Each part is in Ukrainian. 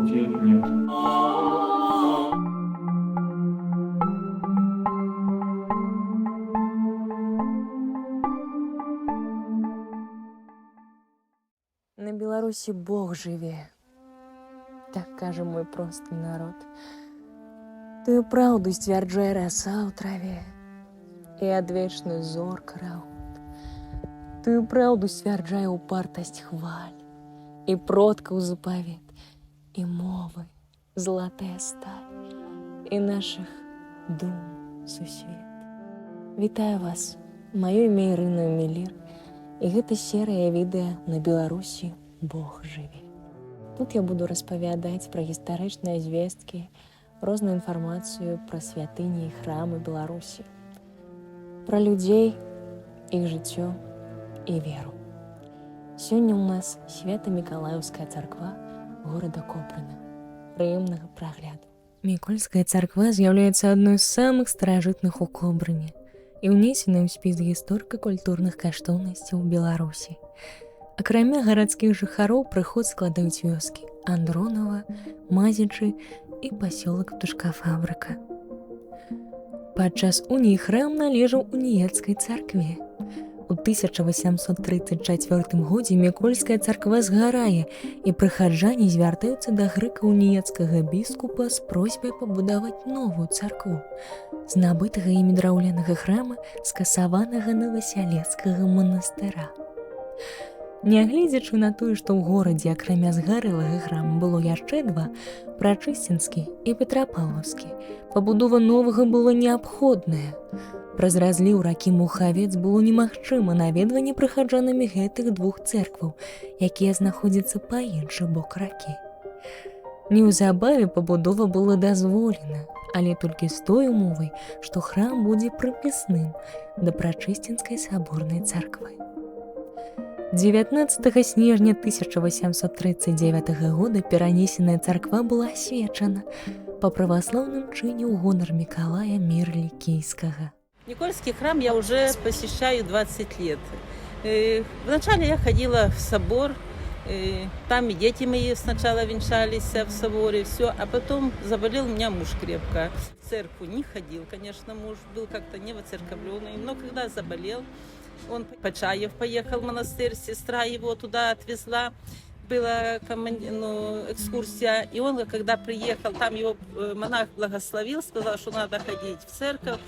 где нет. На Беларусі Бог жыве, так кажа мой просты народ. Тую праўду сцвярджае раса ў траве і адвечны зорка раут. Тую праўду сцвярджае упартасць хваль і продкаў запавет, і мовы златая сталь, і нашых дум сусвет. Вітаю вас, маё імя Ірына Мелір, і гэта серыя відэа на Беларусі Бог жыве. Тут я буду распавядаць пра гістарычныя звесткі, розную інфармацыю пра святыні і храмы Беларусі, пра людзей, іх жыццё і веру. Сёння ў нас Свята-Мікалаеўская царква горада Копрына. Прыемнага прагляду. Мікольская царква з'яўляецца адной з самых старажытных у Кобрыне і ўнесеная ў спіс гісторыка-культурных каштоўнасцяў Беларусі. Акрамя гарадскіх жыхароў прыход складаюць вёскі Андронава, Мазічы і пасёлак Птушкафабрыка. Падчас уніі храм належаў уніяцкай царкве. У 1834 годзе Мікольская царква згарае, і прыхаджане звяртаюцца да грэка-уніяцкага біскупа з просьбай пабудаваць новую царкву з набытага імі драўлянага храма, скасаванага Новасялецкага манастыра. Нягледзячы на тое, што ў горадзе акрамя згарэлага храма было яшчэ два, Прачысцінскі і Петрапаўлаўскі, пабудова новага была неабходная. Праз разліў ракі Мухавец было немагчыма наведванне прыхаджанамі гэтых двух цэркваў, якія знаходзяцца па іншы бок ракі. Неўзабаве пабудова была дазволена, але толькі з той умовай, што храм будзе прыпісным да Прачысцінскай саборнай царквы. 19 снежня 1839 года перанесеная царква была асвечана па праваслаўным чыне ў гонар Мікалая Мірлікійскага. Никольский храм я уже посещаю 20 лет. Вначале я ходила в собор, там и дети мои сначала венчались в соборе, все, а потом заболел у меня муж крепко. В церковь не ходил, конечно, муж был как-то не воцерковленный, но когда заболел, он Почаев поехал в монастырь, сестра его туда отвезла, была экскурсия, и он, когда приехал, там его монах благословил, сказал, что надо ходить в церковь,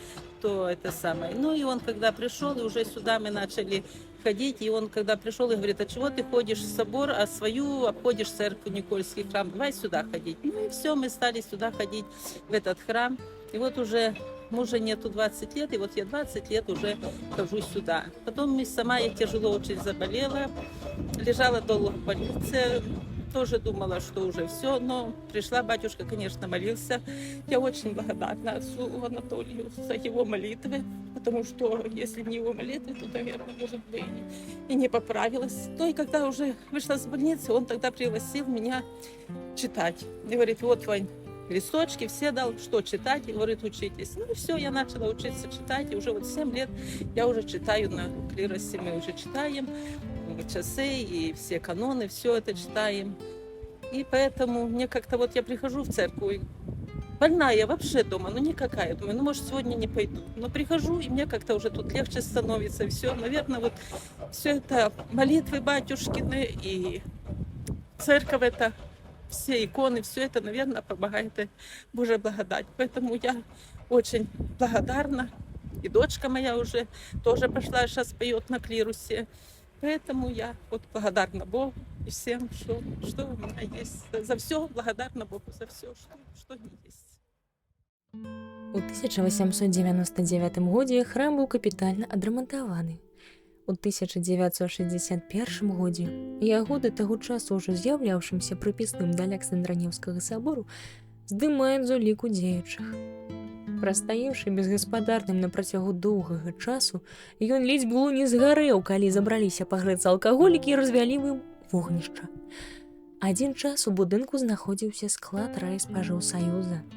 то это самое. Ну и он, когда пришел, и уже сюда мы начали ходить, и он, когда пришел, и говорит, а чего ты ходишь в собор, а свою обходишь церковь, Никольский храм, давай сюда ходить. Ну и все, мы стали сюда ходить, в этот храм, и вот уже мужа нету 20 лет, и вот я 20 лет уже хожу сюда. Потом сама я тяжело очень заболела, лежала долго в больнице, тоже думала, что уже все, но пришла, батюшка, конечно, молился. Я очень благодарна отцу Анатолию за его молитвы, потому что если не его молитвы, то, наверное, может быть, и не поправилась. Ну и когда уже вышла с больницы, он тогда пригласил меня читать. И говорит, вот, Вань, листочки все дал, что читать, и говорит, учитесь. Ну и все, я начала учиться читать, и уже вот 7 лет я уже читаю на клиросе, мы уже читаем часы и все каноны, все это читаем. И поэтому мне как-то вот я прихожу в церковь, больная вообще дома, ну никакая, думаю, ну может сегодня не пойду. Но прихожу, и мне как-то уже тут легче становится, все, наверное, вот все это молитвы батюшкины и церковь это, все иконы, все это, наверное, помогает Божья благодать. Поэтому я очень благодарна. И дочка моя уже тоже пошла, сейчас поет на клирусе. Поэтому я вот благодарна Богу и всем, что у меня есть. За все благодарна Богу, за все, что есть. У 1899 годзе храм быў капітальна адрамантаваны. У 1961 годзе яго да таго часу ўжо з'яўляўшымся прыпісным да Александранеўскага сабору здымаюць з уліку дзеючых. Прастаеўшы безгаспадарным на працягу доўгага часу, ён ледзь было не згарэў, калі забраліся пагрэцца алкаголікі і развялі ім вогнішча. Адзін час у будынку знаходзіўся склад райспажыўсаюза.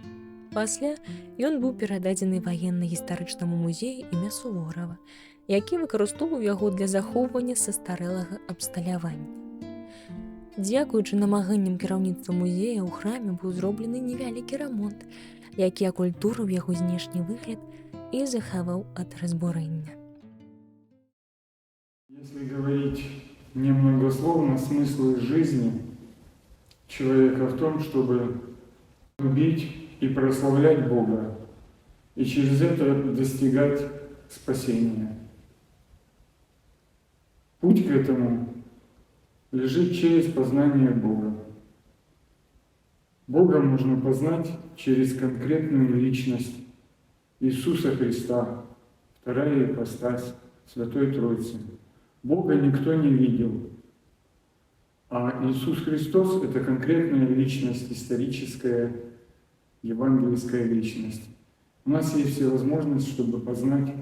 Пасля ён быў перададзены ваенна-гістарычнаму музею імя Суворава, які выкарыстоўваў яго для захоўвання састарэлага абсталявання. Дзякуючы намаганням кіраўніцтва музея ў храме быў зроблены невялікі рамонт, які акультурыў яго знешні выгляд і захаваў ад разбурэння. Если говорить немногословно, смысл жизни человека в том, чтобы любить и прославлять Бога, и через это достигать спасения. Путь к этому лежит через познание Бога. Бога можно познать через конкретную личность Иисуса Христа, вторая ипостась Святой Троицы. Бога никто не видел, а Иисус Христос – это конкретная личность, историческая, евангельская личность. У нас есть все возможности, чтобы познать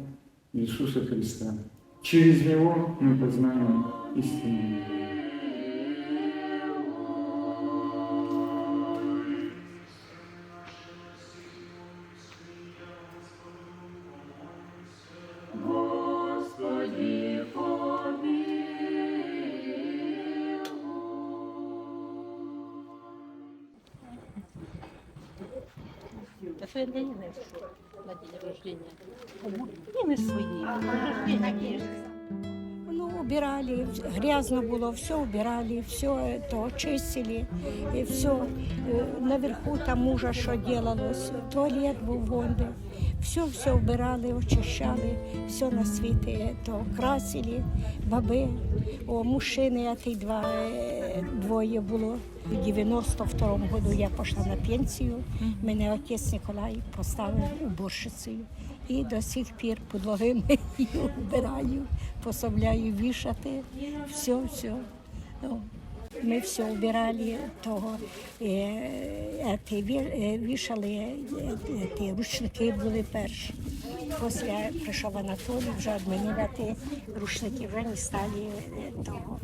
Иисуса Христа. Через Него мы познаем истину. А что я для Нины на день рождения? Нины свои. Ну, убирали, грязно было, все убирали, все это чистили, и все. Наверху там мужа что делалось, туалет был вонде. Все убирали, очищали, все на світі то красили, баби, мужчини, а ті двоє було. У 92-му году я пішла на пенсію, мене отець Ніколай поставив уборщицею. І до сих пір підлоги мию, вбираю, пособляю вішати, все. Ну, ми все убирали, того, вішали, ті рушники були перші. Після прийшов Анатолій, вже відмінили ті рушники, вже не стали того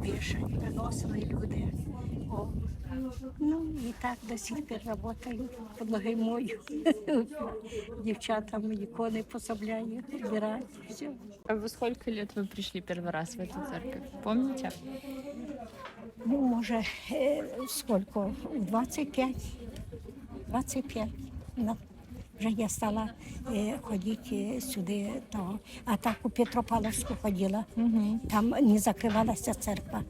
вішати, приносили люди. О. Ну і так до сих пір працюю, підлоги мою, дівчатам ікони пособляю, убираю, все. А во сколько лет вы пришли первый раз в эту церковь? Помните? Ну, може, скільки? 25. 25. Ну, вже я стала ходити сюди. Того. А так у Петропавловську ходила. Там не закривалася церква.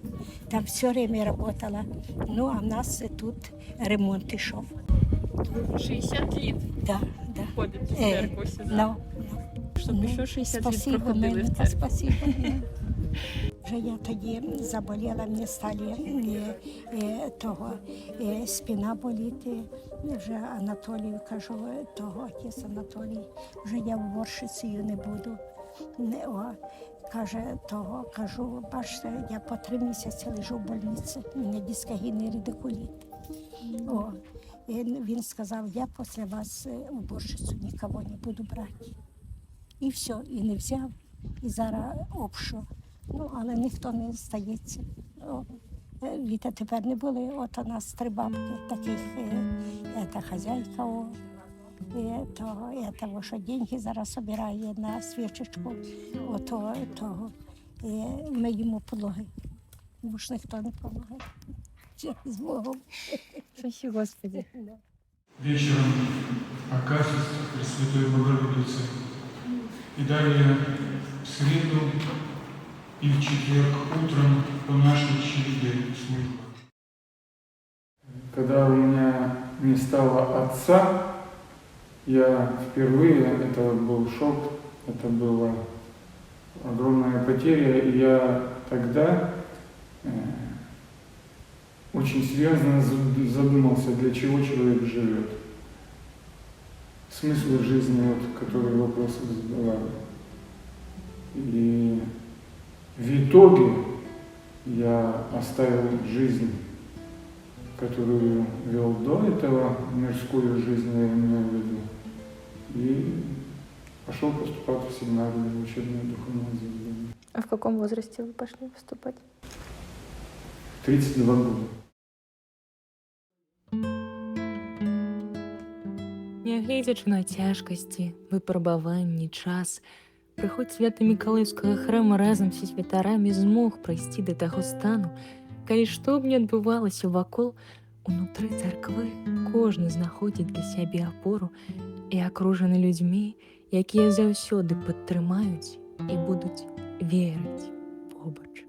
Там все время працювала. Ну, а в нас тут ремонт йшов. 60 лет Да. ходите в церковь сюда. Чтобы еще 60 лет Спасибо, проходили в церковь. спасибо. Вже я тоді заболіла, мені стали спина боліти. Вже Анатолію кажу, отець Анатолій, вже я уборщицею не буду. Кажу, бачите, я по 3 місяці лежу в больниці, у мене дискогінний редикуліт. І він сказав, я після вас уборщицю нікого не буду брати. І все, і не взяв, і зараз обшу. Ну, але ніхто не стається. Віта тепер не були, от у нас 3 бабки, таких, це хазяйка, того, що деньги зараз збирає на свічечку, того, ми йому підлоги, бо ж ніхто не допомагає. З Богом. Спасибо, Господи. Вечером Акафист Пресвятой Богородицы. И далее в среду и в четверг утром по нашей череде служба. Когда у меня не стало отца, я впервые, это был шок, это была огромная потеря, и я тогда очень серьезно задумался, для чего человек живет. Смысл жизни, который вопросы задавали. И в итоге я оставил жизнь, которую вел до этого, мирскую жизнь, я имею в виду, и пошел поступать в семинарию, в учебное духовное заведение. А в каком возрасте вы пошли поступать? 32 года. Нягледзячы на цяжкасці, выпрабаванні, час, прыход Свята-Мікалаіўскага храма разам са святарамі змог прайсці да таго стану, Калі што б не адбывалася вакол, унутры царквы кожны знаходзіць для сябе апору і акружаны людзьмі, якія заўсёды падтрымаюць і будуць верыць побач.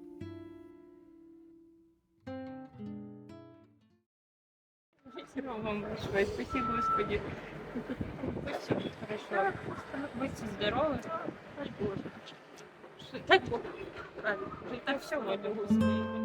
Спасибо вам большое. Спасибо, Господи. Будьте хорошо. Будьте здоровы. Дай Боже. Дай Бог. Правильно. Так все, Господи.